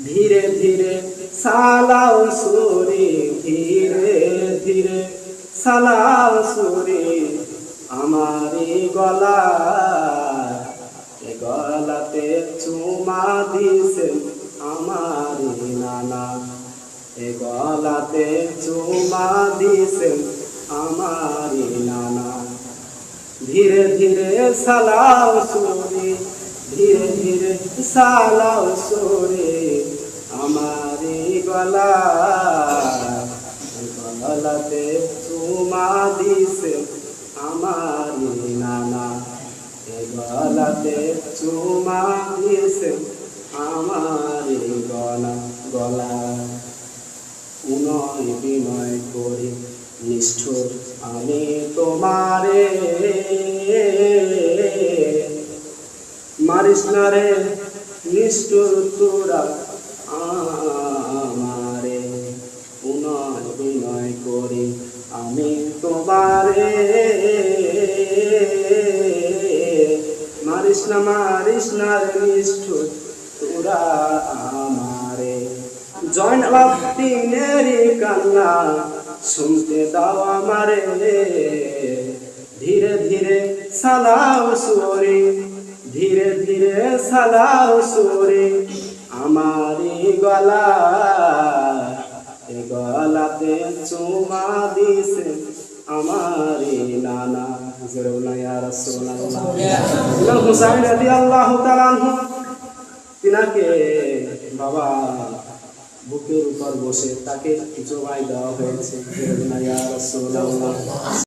ধীরে ধীরে সালাও সুরে, ধীরে ধীরে সালাও সুরে আমারি গলা, গলাতে চুমা দিছে আমারি নানা, গলাতে চুমা দিছে আমারি নানা। ধীরে ধীরে সালাও সুরে, ধীরে ধীরে সালাও সুরে আমারি গলা, গলাতে চুমা দিছে আমারি নানা, গলাতে চুমা দিছে আমারি গলা। উনয় বিনয় করি নিষ্ঠুর আমি তোমারে, মারিস না রে নিষ্ঠুর তোরা আমারে। উনয় বিনয় করি আমি তোমারে, মারিস না রে নিষ্ঠুর তোরা আমারে। জয়নাল আবদিনেরই কান্না শুনতে দাও আমারে, ধীরে ধীরে সালাও সুরে, ধীরে ধীরে সালাও সুরে আমারি গলা, গলাতে চুমা দিছে আমারি নানা। ইয়া রাসূলুল্লাহ। ইমাম হুসাইন রাদিয়াল্লাহু তাআলা আনহু তিনাকে বাবা বুকের উপর বসে তাকে জবাই দেওয়া হয়েছে। ইয়া রাসূলুল্লাহ।